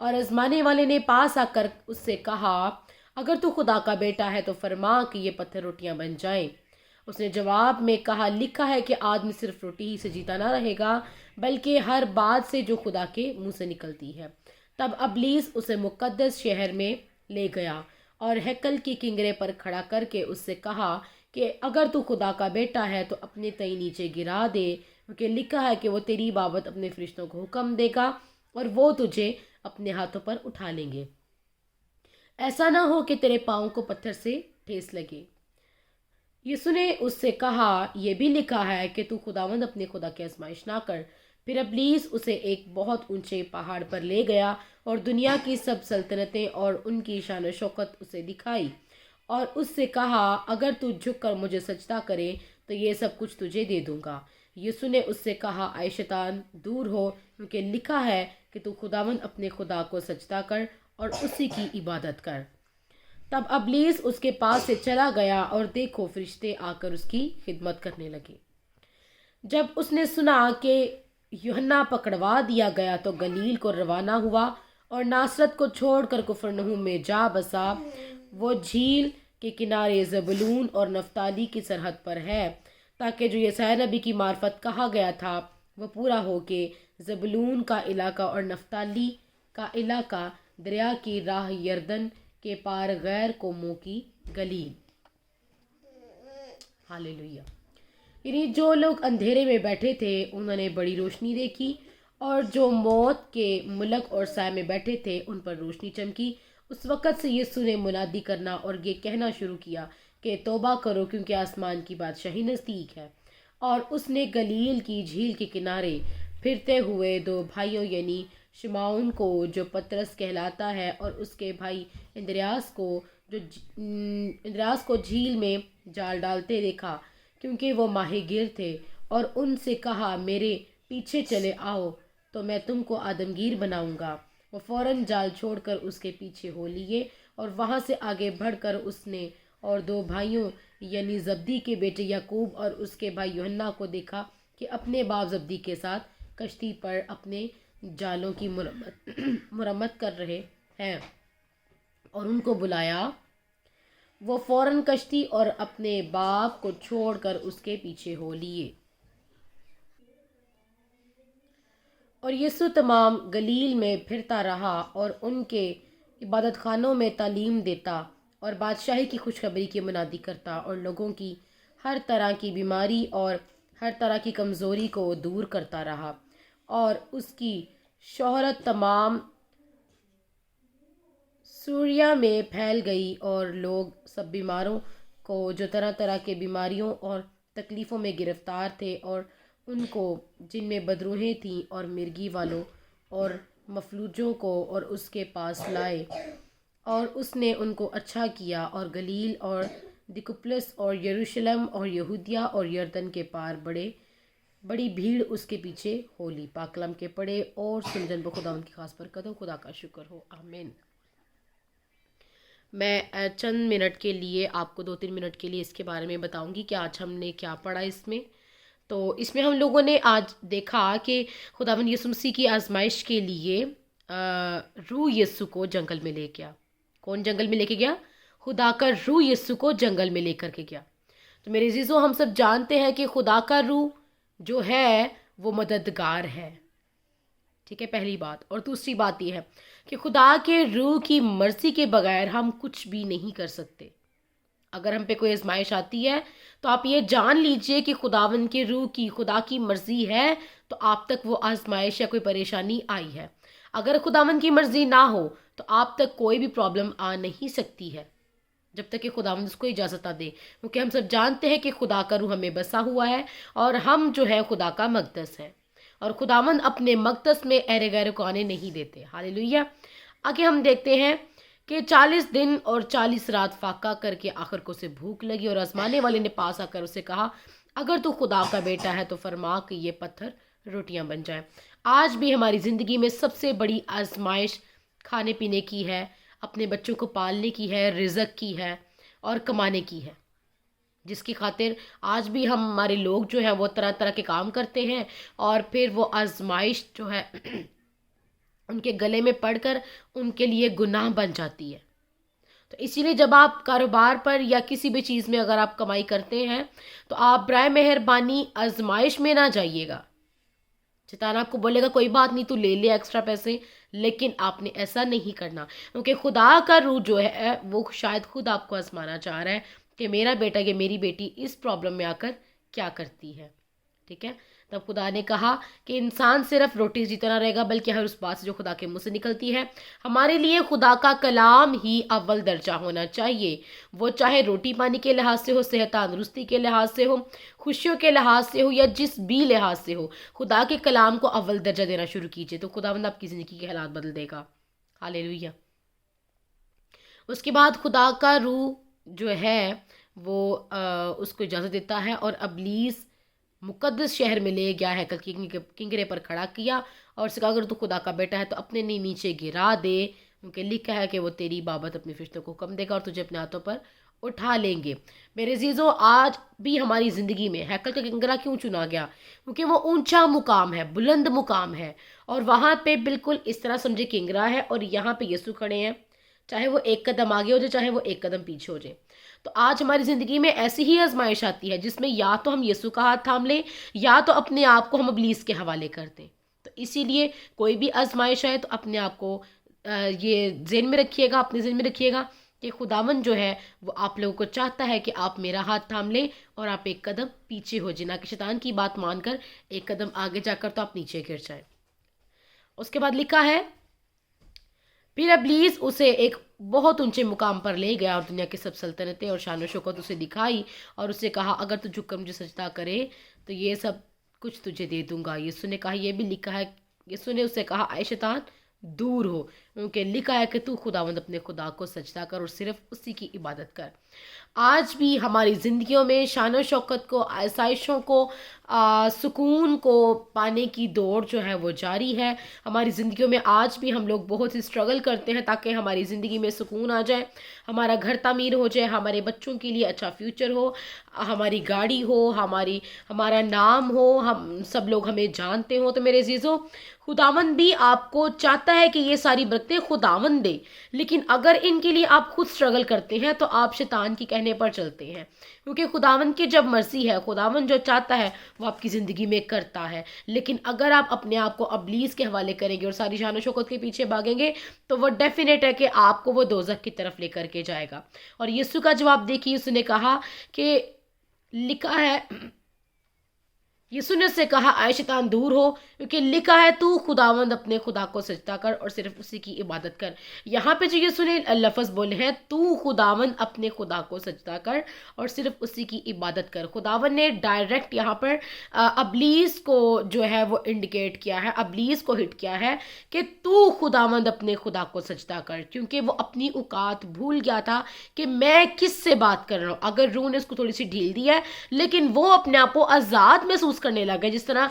اور آزمانے والے نے پاس آ کر اس سے کہا اگر تو خدا کا بیٹا ہے تو فرما کہ یہ پتھر روٹیاں بن جائیں۔ اس نے جواب میں کہا لکھا ہے کہ آدمی صرف روٹی ہی سے جیتا نہ رہے گا بلکہ ہر بات سے جو خدا کے منہ سے نکلتی ہے۔ تب ابلیس اسے مقدس شہر میں لے گیا اور ہیکل کی کنگرے پر کھڑا کر کے اس سے کہا کہ اگر تو خدا کا بیٹا ہے تو اپنے تئیں نیچے گرا دے، کیونکہ لکھا ہے کہ وہ تیری بابت اپنے فرشتوں کو حکم دے گا اور وہ تجھے اپنے ہاتھوں پر اٹھا لیں گے، ایسا نہ ہو کہ تیرے پاؤں کو پتھر سے ٹھیس لگے۔ یسوع نے اس سے کہا یہ بھی لکھا ہے کہ تو خداوند اپنے خدا کی آزمائش نہ کر۔ پھر ابلیس اسے ایک بہت اونچے پہاڑ پر لے گیا اور دنیا کی سب سلطنتیں اور ان کی شان و شوکت اسے دکھائی اور اس سے کہا اگر تو جھک کر مجھے سجدہ کرے تو یہ سب کچھ تجھے دے دوں گا۔ یسوع نے اس سے کہا اے شیطان دور ہو، کیونکہ لکھا ہے کہ تو خداوند اپنے خدا کو سجدہ کر اور اسی کی عبادت کر۔ تب ابلیس اس کے پاس سے چلا گیا اور دیکھو فرشتے آ کر اس کی خدمت کرنے لگے۔ جب اس نے سنا کہ یوحنا پکڑوا دیا گیا تو گلیل کو روانہ ہوا اور ناصرت کو چھوڑ کر کفرنہوم میں جا بسا۔ وہ جھیل کے کنارے زبولون اور نفتالی کی سرحد پر ہے، تاکہ جو یسایا نبی کی معرفت کہا گیا تھا وہ پورا ہو کہ زبولون کا علاقہ اور نفتالی کا علاقہ دریا کی راہ یردن کے پار غیر قوموں کی گلیل۔ ہاللیلویہ۔ یعنی جو لوگ اندھیرے میں بیٹھے تھے انہوں نے بڑی روشنی دیکھی، اور جو موت کے ملک اور سائے میں بیٹھے تھے ان پر روشنی چمکی۔ اس وقت سے یسوع نے منادی کرنا اور یہ کہنا شروع کیا کہ توبہ کرو کیونکہ آسمان کی بادشاہی نزدیک ہے۔ اور اس نے گلیل کی جھیل کے کنارے پھرتے ہوئے دو بھائیوں یعنی شمعون کو جو پترس کہلاتا ہے اور اس کے بھائی اندریاس کو جھیل میں جال ڈالتے دیکھا کیونکہ وہ ماہی گیر تھے، اور ان سے کہا میرے پیچھے چلے آؤ تو میں تم کو آدمگیر بناؤں گا۔ وہ فوراً جال چھوڑ کر اس کے پیچھے ہو لیے اور وہاں سے آگے بڑھ کر اس نے اور دو بھائیوں یعنی زبدی کے بیٹے یعقوب اور اس کے بھائی یوحنا کو دیکھا کہ اپنے باپ زبدی کے ساتھ کشتی پر اپنے جالوں کی مرمت کر رہے ہیں اور ان کو بلایا۔ وہ فوراً کشتی اور اپنے باپ کو چھوڑ کر اس کے پیچھے ہو لیے۔ اور یسوع تمام گلیل میں پھرتا رہا اور ان کے عبادت خانوں میں تعلیم دیتا اور بادشاہی کی خوشخبری کی منادی کرتا اور لوگوں کی ہر طرح کی بیماری اور ہر طرح کی کمزوری کو دور کرتا رہا، اور اس کی شہرت تمام سوریا میں پھیل گئی اور لوگ سب بیماروں کو جو طرح طرح کے بیماریوں اور تکلیفوں میں گرفتار تھے اور ان کو جن میں بدروہیں تھیں اور مرگی والوں اور مفلوجوں کو اور اس کے پاس لائے، اور اس نے ان کو اچھا کیا۔ اور گلیل اور دکپلس اور یروشلم اور یہودیہ اور یردن کے پار بڑی بھیڑ اس کے پیچھے ہو لی۔ پاک کلام کے پڑھے اور سن پر خدا ان کی خاص برکت ہو۔ خدا کا شکر ہو، آمین۔ میں چند منٹ کے لیے آپ کو 2-3 منٹ کے لیے اس کے بارے میں بتاؤں گی کہ آج ہم نے کیا پڑھا اس میں۔ تو اس میں ہم لوگوں نے آج دیکھا کہ خداوند یسوع مسیح کی آزمائش کے لیے روح یسوع کو جنگل میں لے گیا۔ کون جنگل میں لے کے گیا؟ خدا کا روح یسوع کو جنگل میں لے کر کے گیا۔ تو میرے عزیزوں ہم سب جانتے ہیں کہ خدا کا روح جو ہے وہ مددگار ہے، ٹھیک ہے، پہلی بات۔ اور دوسری بات یہ ہے کہ خدا کے روح کی مرضی کے بغیر ہم کچھ بھی نہیں کر سکتے۔ اگر ہم پہ کوئی آزمائش آتی ہے تو آپ یہ جان لیجئے کہ خداوند کے روح کی خدا کی مرضی ہے تو آپ تک وہ آزمائش یا کوئی پریشانی آئی ہے۔ اگر خداوند کی مرضی نہ ہو تو آپ تک کوئی بھی پرابلم آ نہیں سکتی ہے جب تک کہ خداوند اس کو اجازت نہ دے، کیونکہ ہم سب جانتے ہیں کہ خدا کا روح ہمیں بسا ہوا ہے اور ہم جو ہے خدا کا مقدس ہے، اور خداوند اپنے مقدس میں اہل غیر کو آنے نہیں دیتے۔ ہاللیلویہ۔ آگے ہم دیکھتے ہیں کہ 40 دن اور 40 رات فاقہ کر کے آخر کو اسے بھوک لگی، اور آزمانے والے نے پاس آ کر اسے کہا اگر تو خدا کا بیٹا ہے تو فرما کہ یہ پتھر روٹیاں بن جائیں۔ آج بھی ہماری زندگی میں سب سے بڑی آزمائش کھانے پینے کی ہے، اپنے بچوں کو پالنے کی ہے، رزق کی ہے اور کمانے کی ہے، جس کی خاطر آج بھی ہمارے لوگ جو ہیں وہ طرح طرح کے کام کرتے ہیں، اور پھر وہ آزمائش جو ہے ان کے گلے میں پڑ کر ان کے لیے گناہ بن جاتی ہے۔ تو اسی لیے جب آپ کاروبار پر یا کسی بھی چیز میں اگر آپ کمائی کرتے ہیں تو آپ برائے مہربانی آزمائش میں نہ جائیے گا۔ شیطان آپ کو بولے گا کوئی بات نہیں، تو لے لے ایکسٹرا پیسے، لیکن آپ نے ایسا نہیں کرنا، کیونکہ خدا کا روح جو ہے وہ شاید خود آپ کو آزمانا چاہ رہا ہے کہ میرا بیٹا یا میری بیٹی اس پرابلم میں آ کر کیا کرتی ہے۔ ٹھیک ہے، تب خدا نے کہا کہ انسان صرف روٹی سے جیتا نہ رہے گا بلکہ ہر اس بات سے جو خدا کے منہ سے نکلتی ہے۔ ہمارے لیے خدا کا کلام ہی اول درجہ ہونا چاہیے، وہ چاہے روٹی پانی کے لحاظ سے ہو، صحت تندرستی کے لحاظ سے ہو، خوشیوں کے لحاظ سے ہو، یا جس بھی لحاظ سے ہو، خدا کے کلام کو اول درجہ دینا شروع کیجئے تو خداوند آپ کی زندگی کے حالات بدل دے گا۔ ہاللیلویہ۔ اس کے بعد خدا کا روح جو ہے وہ اس کو اجازت دیتا ہے، اور ابلیس مقدس شہر میں لے گیا ہے، کنگرے پر کھڑا کیا اور اس سے کہا اگر تو خدا کا بیٹا ہے تو اپنے نیچے گرا دے، کیونکہ لکھا ہے کہ وہ تیری بابت اپنے فرشتوں کو حکم دے گا اور تجھے اپنے ہاتھوں پر اٹھا لیں گے۔ میرے عزیزوں، آج بھی ہماری زندگی میں ہیکل کا کنگرا کیوں چنا گیا؟ کیونکہ وہ اونچا مقام ہے، بلند مقام ہے، اور وہاں پہ بالکل اس طرح سمجھے کنگرا ہے اور یہاں پہ یسوع کھڑے ہیں، چاہے وہ ایک قدم آگے ہو جائے چاہے وہ ایک قدم پیچھے ہو جائے۔ تو آج ہماری زندگی میں ایسی ہی آزمائش آتی ہے جس میں یا تو ہم یسوع کا ہاتھ تھام لیں یا تو اپنے آپ کو ہم ابلیس کے حوالے کر دیں۔ تو اسی لیے کوئی بھی آزمائش آئے تو اپنے آپ کو یہ ذہن میں رکھیے گا، اپنے ذہن میں رکھیے گا کہ خداوند جو ہے وہ آپ لوگوں کو چاہتا ہے کہ آپ میرا ہاتھ تھام لیں اور آپ ایک قدم پیچھے ہو جائیں، نہ کہ شیطان کی بات مان کر ایک قدم آگے جا کر تو آپ نیچے گر جائیں۔ اس کے بعد لکھا ہے پھر ابلیس اسے ایک بہت اونچے مقام پر لے گیا اور دنیا کی سب سلطنتیں اور شان و شوکت اسے دکھائی اور اسے کہا اگر تو جھک کر مجھے سجدہ کرے تو یہ سب کچھ تجھے دے دوں گا۔ یسوع نے کہا، یہ بھی لکھا ہے، یسوع نے اسے کہا اے شیطان دور ہو، کیونکہ لکھا ہے کہ تو خداوند اپنے خدا کو سجدہ کر اور صرف اسی کی عبادت کر۔ آج بھی ہماری زندگیوں میں شان و شوکت کو، آسائشوں کو، سکون کو پانے کی دوڑ جو ہے وہ جاری ہے۔ ہماری زندگیوں میں آج بھی ہم لوگ بہت ہی اسٹرگل کرتے ہیں تاکہ ہماری زندگی میں سکون آ جائے، ہمارا گھر تعمیر ہو جائے، ہمارے بچوں کے لیے اچھا فیوچر ہو، ہماری گاڑی ہو، ہمارا نام ہو، ہم سب لوگ ہمیں جانتے ہوں۔ تو میرے عزیزوں، خداوند بھی آپ کو چاہتا ہے کہ یہ ساری برکتیں خداوند دے، لیکن اگر ان کے لیے آپ خود اسٹرگل کرتے ہیں تو آپ شیطان کی کہنے پر چلتے ہیں، کیونکہ خداوند کی جب مرضی ہے، خداوند جو چاہتا ہے وہ آپ کی زندگی میں کرتا ہے۔ لیکن اگر آپ اپنے آپ کو ابلیس کے حوالے کریں گے اور ساری شان و شوکت کے پیچھے بھاگیں گے تو وہ ڈیفینیٹ ہے کہ آپ کو وہ دوزخ کی طرف لے کر کے جائے گا۔ اور یسوع کا جواب دیکھیے، اس نے کہا کہ لکھا ہے، یسوع نے اس سے کہا اے شیطان دور ہو، کیونکہ لکھا ہے تو خداوند اپنے خدا کو سجدہ کر اور صرف اسی کی عبادت کر۔ یہاں پہ جو یسوع نے لفظ بولے ہیں تو خداوند اپنے خدا کو سجدہ کر اور صرف اسی کی عبادت کر، خداوند نے ڈائریکٹ یہاں پر ابلیس کو جو ہے وہ انڈیکیٹ کیا ہے، ابلیس کو ہٹ کیا ہے کہ تو خداوند اپنے خدا کو سجدہ کر، کیونکہ وہ اپنی اوقات بھول گیا تھا کہ میں کس سے بات کر رہا ہوں۔ اگر روح نے اس کو تھوڑی سی ڈھیل دی ہے لیکن وہ اپنے آپ کو آزاد محسوس کرنے لگا، جس طرح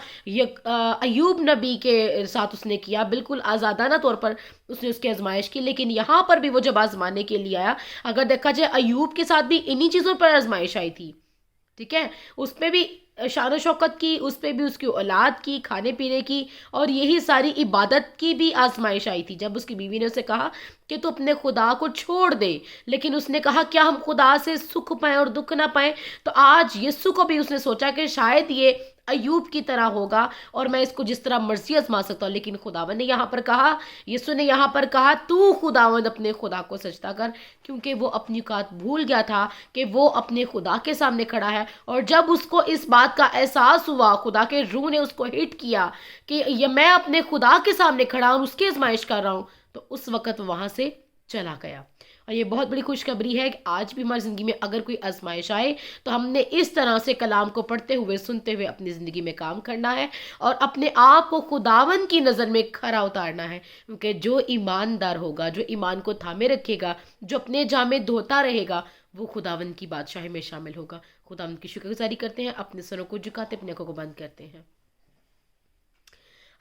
ایوب نبی کے ساتھ اس نے کیا، بالکل آزادانہ طور پر اس نے اس کی آزمائش کی۔ لیکن یہاں پر بھی وہ جب آزمانے کے لیے آیا، اگر دیکھا جائے ایوب کے ساتھ بھی انہی چیزوں پر آزمائش آئی تھی، ٹھیک ہے، اس پہ بھی شان و شوکت کی، اس پہ بھی اس کی اولاد کی، کھانے پینے کی، اور یہی ساری عبادت کی بھی آزمائش آئی تھی جب اس کی بیوی نے اسے کہا کہ تو اپنے خدا کو چھوڑ دے، لیکن اس نے کہا کیا ہم خدا سے سکھ پائیں اور دکھ نہ پائیں۔ تو آج یسوع کو بھی اس نے سوچا کہ شاید یہ ایوب کی طرح ہوگا اور میں اس کو جس طرح مرضی آزما سکتا ہوں، لیکن خداوند نے یہاں پر کہا، یسوع نے یہاں پر کہا تو خداوند اپنے خدا کو سجدہ کر، کیونکہ وہ اپنی اوقات بھول گیا تھا کہ وہ اپنے خدا کے سامنے کھڑا ہے۔ اور جب اس کو اس بات کا احساس ہوا، خدا کے روح نے اس کو ہٹ کیا کہ یہ میں اپنے خدا کے سامنے کھڑا ہوں، اس کی آزمائش کر رہا ہوں، تو اس وقت وہاں سے چلا گیا۔ اور یہ بہت بڑی خوشخبری ہے کہ آج بھی ہماری زندگی میں اگر کوئی آزمائش آئے تو ہم نے اس طرح سے کلام کو پڑھتے ہوئے، سنتے ہوئے اپنی زندگی میں کام کرنا ہے اور اپنے آپ کو خداوند کی نظر میں کھرا اتارنا ہے، کیونکہ جو ایماندار ہوگا، جو ایمان کو تھامے رکھے گا، جو اپنے جامے دھوتا رہے گا، وہ خداوند کی بادشاہی میں شامل ہوگا۔ خداوند کی شکر گزاری کرتے ہیں، اپنے سروں کو جھکاتے، اپنے آنکھوں کو بند کرتے ہیں۔